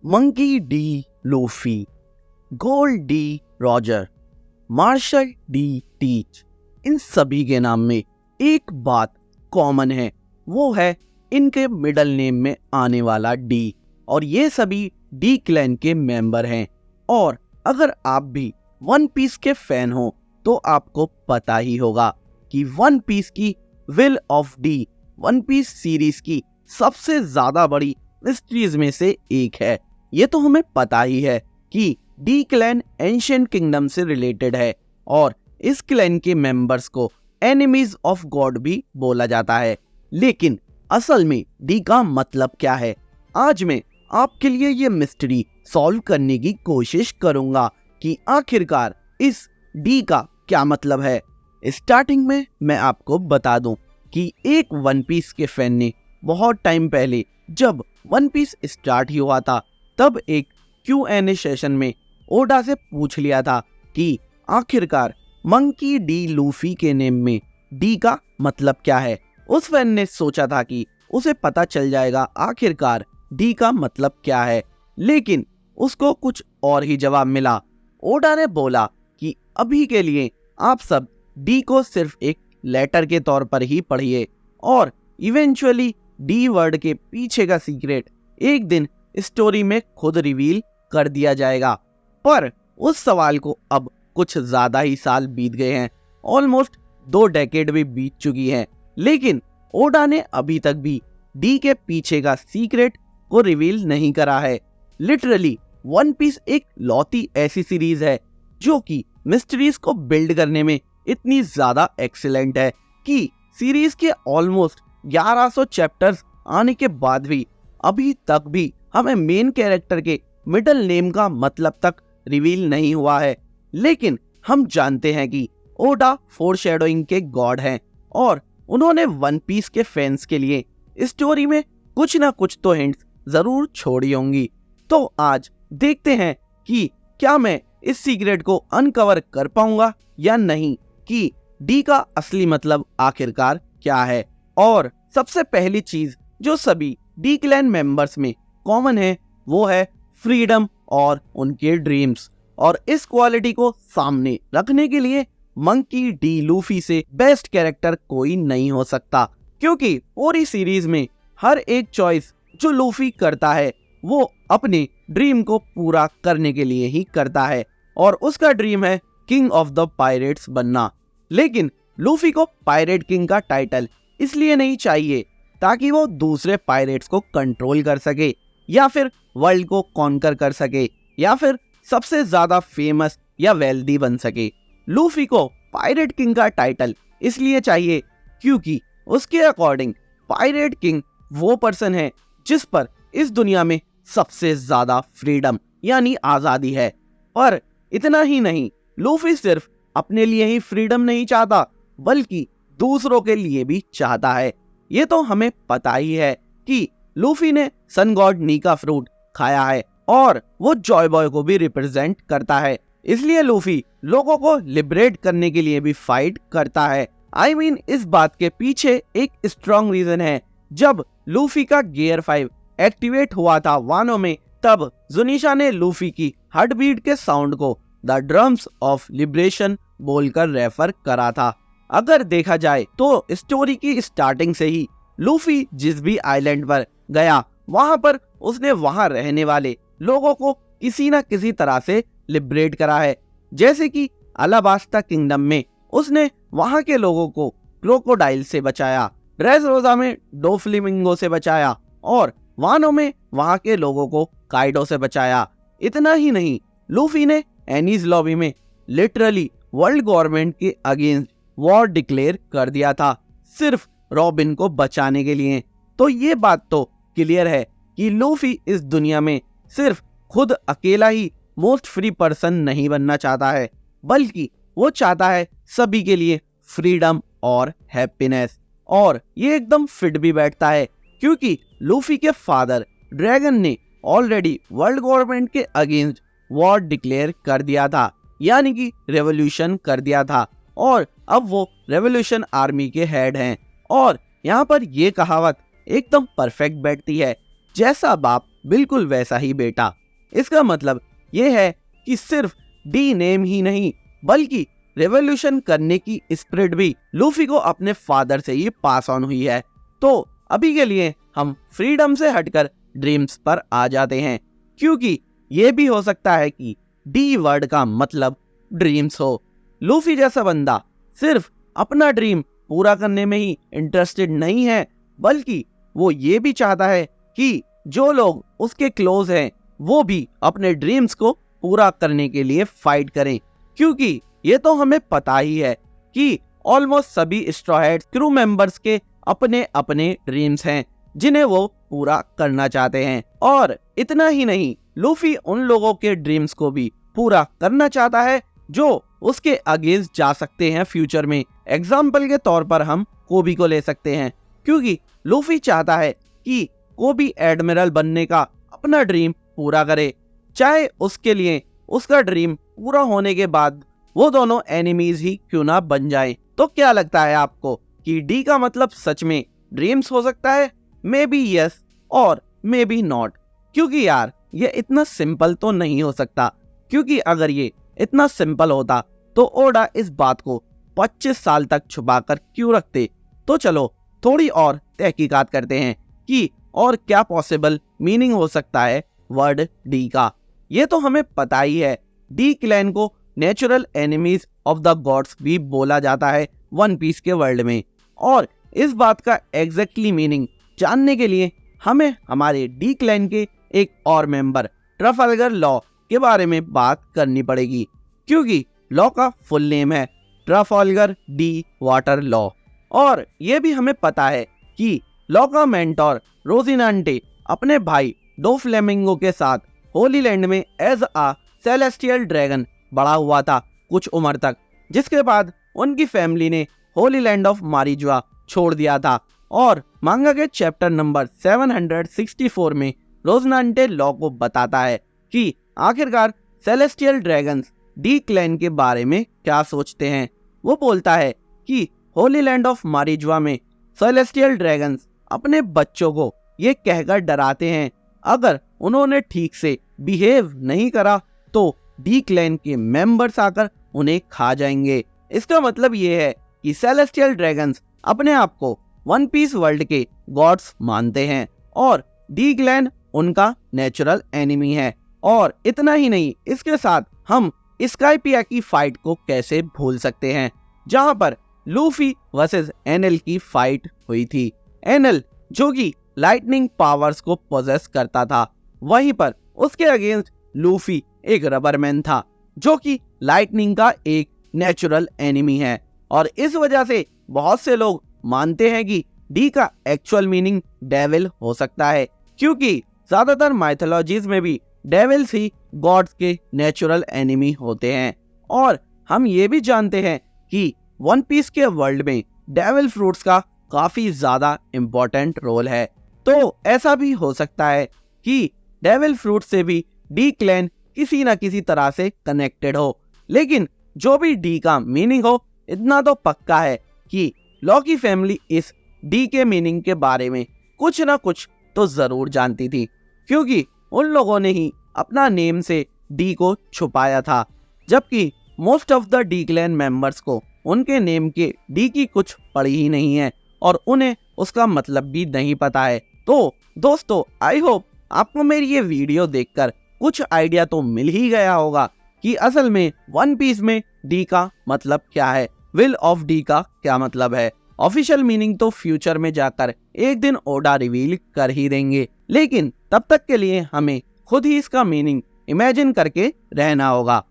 Monkey D Luffy, Gold D Roger, Marshall D Teach, इन सभी के नाम में एक बात कॉमन है, वो है इनके मिडल नेम में आने वाला डी। और ये सभी डी क्लैन के मेंबर हैं। और अगर आप भी वन पीस के फैन हो तो आपको पता ही होगा कि वन पीस की will of D One Piece series की सबसे ज्यादा बड़ी मिस्ट्रीज में से एक है। ये तो हमें पता ही है कि डी क्लैन एंशिएंट किंगडम से रिलेटेड है और इस क्लैन के मेंबर्स को एनिमीज ऑफ गॉड भी बोला जाता है। लेकिन असल में डी का मतलब क्या है, आज मैं आपके लिए ये मिस्ट्री सॉल्व करने की कोशिश करूंगा कि आखिरकार इस डी का क्या मतलब है। स्टार्टिंग में मैं आपको बता दूं कि एक वन पीस के फैन ने बहुत टाइम पहले जब वन पीस स्टार्ट ही हुआ था तब एक Q&A सेशन में ओडा से पूछ लिया था कि आखिरकार मंकी डी लूफी के नेम में डी का मतलब क्या है। उस फैन ने सोचा था कि उसे पता चल जाएगा आखिरकार डी का मतलब क्या है, लेकिन उसको कुछ और ही जवाब मिला। ओडा ने बोला कि अभी के लिए आप सब डी को सिर्फ एक लेटर के तौर पर ही पढ़िए और इवेंचुअली डी वर्ड के पीछे का सीक्रेट एक दिन स्टोरी में खुद रिवील कर दिया जाएगा। पर उस सवाल को अब कुछ ज्यादा ही साल बीत गए हैं, ऑलमोस्ट 2 डेकेड भी बीत चुकी हैं, लेकिन ओडा ने अभी तक भी डी के पीछे का सीक्रेट को रिवील नहीं करा है। लिटरली वन पीस एक लौती ऐसी सीरीज है जो कि मिस्ट्रीज को बिल्ड करने में इतनी ज्यादा एक्सीलेंट है कि सीरीज के ऑलमोस्ट 1100 चैप्टर्स आने के बाद भी अभी तक भी हमें मेन कैरेक्टर के मिडल नेम का मतलब तक रिवील नहीं हुआ है। लेकिन हम जानते हैं कि ओडा फोरशैडोइंग के गॉड हैं और उन्होंने वन पीस के फैंस के लिए स्टोरी में कुछ ना कुछ तो हिंट्स जरूर छोड़ी होंगी। तो आज देखते हैं कि क्या मैं इस सीक्रेट को अनकवर कर पाऊंगा या नहीं कि डी का असली मतलब आखिरकार क्या है। और सबसे पहली चीज जो सभी डी क्लैन मेंबर्स में कॉमन है वो है फ्रीडम और उनके ड्रीम्स। और इस क्वालिटी को सामने रखने के लिए मंकी डी लूफी से बेस्ट कैरेक्टर कोई नहीं हो सकता, क्योंकि पूरी सीरीज में हर एक चॉइस जो लूफी करता है वो अपने ड्रीम को पूरा करने के लिए ही करता है और उसका ड्रीम है किंग ऑफ द पायरेट्स बनना। लेकिन लूफी को पायरेट किंग का टाइटल इसलिए नहीं चाहिए ताकि वो दूसरे पायरेट्स को कंट्रोल कर सके या फिर वर्ल्ड को कॉन्कर कर सके या फिर सबसे ज्यादा फेमस या वेल्दी बन सके। लूफी को पायरेट किंग का टाइटल इसलिए चाहिए क्योंकि उसके अकॉर्डिंग पायरेट किंग वो पर्सन है जिस पर इस दुनिया में सबसे ज्यादा फ्रीडम यानी आजादी है। पर इतना ही नहीं, लूफी सिर्फ अपने लिए ही फ्रीडम नहीं चाहता बल्कि दूसरों के लिए भी चाहता है। ये तो हमें पता ही है कि लूफी ने सन गॉड नी का फ्रूट खाया है और वो जॉय बॉय को भी रिप्रेजेंट करता है, इसलिए लूफी लोगों को लिबरेट करने के लिए भी फाइट करता है। I mean, इस बात के पीछे एक स्ट्रॉन्ग रीजन है। जब लूफी का गियर 5 एक्टिवेट हुआ था वानो में, तब जुनिशा ने लूफी की हार्ट बीट के साउंड को द ड्रम्स ऑफ लिबरेशन बोलकर रेफर करा था। अगर देखा जाए तो स्टोरी की स्टार्टिंग से ही लूफी जिस भी आइलैंड पर गया वहां पर उसने वहां रहने वाले लोगों को किसी न किसी तरह से लिबरेट करा है। जैसे कि अलाबास्टा किंगडम में उसने वहां के लोगों को क्रोकोडाइल से बचाया, ड्रेसरोसा में डोफ्लेमिंगो से बचाया और वानो में वहां के लोगों को काइडो से बचाया। इतना ही नहीं, लूफी ने एनीज लॉबी में लिटरली वर्ल्ड गवर्नमेंट के अगेंस्ट वॉर डिक्लेयर कर दिया था सिर्फ रॉबिन को बचाने के लिए। तो ये बात तो क्लियर है कि लूफी इस दुनिया में सिर्फ खुद अकेला ही मोस्ट फ्री पर्सन नहीं बनना चाहता है बल्कि वो चाहता है सभी के लिए फ्रीडम और हैप्पीनेस। और ये एकदम फिट भी बैठता है क्योंकि लूफी के फादर ड्रैगन ने ऑलरेडी वर्ल्ड गवर्नमेंट के अगेंस्ट वॉर डिक्लेयर कर दिया था, यानी कि रेवोल्यूशन कर दिया था और अब वो रेवोल्यूशन आर्मी के हेड हैं। और यहाँ पर ये कहावत एकदम परफेक्ट बैठती है, जैसा बाप बिल्कुल वैसा ही बेटा। इसका मतलब ये है कि सिर्फ डी नेम ही नहीं बल्कि रेवोल्यूशन करने की स्पिरिट भी लूफी को अपने फादर से ही पास ऑन हुई है। तो अभी के लिए हम फ्रीडम से हटकर ड्रीम्स पर आ जाते हैं, क्योंकि ये भी हो सकता है कि डी वर्ड का मतलब ड्रीम्स हो। लूफी जैसा बंदा सिर्फ अपना ड्रीम पूरा करने में ही इंटरेस्टेड नहीं है, बल्कि वो ये भी चाहता है कि जो लोग उसके क्लोज हैं वो भी अपने ड्रीम्स को पूरा करने के लिए फाइट करें, क्योंकि ये तो हमें पता ही है कि ऑलमोस्ट सभी स्ट्रॉ हैट्स क्रू मेंबर्स के अपने अपने ड्रीम्स हैं जिन्हें वो पूरा करना चाहते हैं। और इतना ही नहीं, लूफी उन लोगों के ड्रीम्स को भी पूरा करना चाहता है जो उसके अगेंस्ट जा सकते हैं फ्यूचर में। एग्जाम्पल के तौर पर हम कोबी को ले सकते हैं, क्योंकि लूफी चाहता है कि कोबी एडमिरल बनने का अपना ड्रीम पूरा करे, चाहे उसके लिए उसका ड्रीम पूरा होने के बाद वो दोनों एनिमीज ही क्यों ना बन जाएं। तो क्या लगता है आपको कि डी का मतलब सच में ड्रीम्स हो सकता है? मे बी यस और मे बी नॉट, क्योंकि यार ये इतना सिंपल तो नहीं हो सकता, क्योंकि अगर ये इतना सिंपल होता तो ओडा इस बात को 25 साल तक छुपाकर क्यों रखते। तो चलो थोड़ी और तहकीकात करते हैं कि और क्या पॉसिबल मीनिंग हो सकता है वर्ड डी का। ये तो हमें पता ही है, डी क्लैन को natural enemies of the gods भी बोला जाता है वन पीस के वर्ल्ड में। और इस बात का एग्जैक्टली मीनिंग जानने के लिए हमें हमारे डी क्लैन के एक और मेंबर ट्राफाल्गर लॉ के बारे में बात करनी पड़ेगी, क्योंकि लॉ का फुल नेम है ट्राफाल्गर डी वाटर लॉ। और ये भी हमें पता है कि लॉ का मेंटोर रोजिनांटे अपने भाई डोफ्लेमिंगो के साथ होली लैंड में एज अ सेलेस्टियल ड्रैगन बड़ा हुआ था कुछ उम्र तक, जिसके बाद उनकी फैमिली ने होली लैंड ऑफ मारिजुआ छोड़ दिया था। और मांगा के चैप्टर नंबर 764 में रोजनांटे लॉ को बताता है कि आखिरकार सेलेस्टियल ड्रैगन्स डी क्लैन के बारे में क्या सोचते हैं। वो बोलता है कि होली लैंड ऑफ मारिजुआ में सेलेस्टियल ड्रैगन्स अपने बच्चों को ये कहकर डराते हैं अगर उन्होंने ठीक से बिहेव नहीं करा तो डी क्लैन के मेंबर्स आकर उन्हें खा जाएंगे। इसका मतलब ये है कि सेलेस्टियल ड्रैगन्स अपने आप को वन पीस वर्ल्ड के गॉड्स मानते हैं और डी क्लैन उनका नेचुरल एनिमी है। और इतना ही नहीं, इसके साथ हम स्काइपिया की फाइट को कैसे भूल सकते हैं, जहां पर लूफी वर्सेस एनएल की फाइट हुई थी। एनएल जो कि लाइटनिंग पावर्स को पोजेस करता था, वहीं पर उसके अगेंस्ट लूफी एक रबरमैन था जो कि लाइटनिंग का एक नेचुरल एनिमी है। और इस वजह से बहुत से लोग मानते हैं कि डी का एक्चुअल मीनिंग डेविल हो सकता है, क्योंकि ज्यादातर माइथोलॉजीज में भी डेविल्स ही गॉड्स के नेचुरल एनिमी होते हैं। और हम ये भी जानते हैं कि वन पीस के वर्ल्ड में डेविल फ्रूट्स का काफी ज्यादा इम्पोर्टेंट रोल है। तो ऐसा भी हो सकता है कि डेविल फ्रूट से भी डी क्लैन किसी न किसी तरह से कनेक्टेड हो। लेकिन जो भी डी का मीनिंग हो, इतना तो पक्का है कि लॉ की फैमिली इस डी के मीनिंग के बारे में कुछ ना कुछ तो जरूर जानती थी, क्योंकि उन लोगों ने ही अपना नेम से डी को छुपाया था, जबकि most of the D clan members को उनके नेम के डी की कुछ पड़ी ही नहीं है और उन्हें उसका मतलब भी नहीं पता है। तो दोस्तों, आई होप आपको मेरी ये वीडियो देखकर कुछ आइडिया तो मिल ही गया होगा कि असल में वन पीस में डी का मतलब क्या है, विल ऑफ डी का क्या मतलब है। ऑफिशियल मीनिंग तो फ्यूचर में जाकर एक दिन ओडा रिवील कर ही देंगे, लेकिन तब तक के लिए हमें खुद ही इसका मीनिंग इमेजिन करके रहना होगा।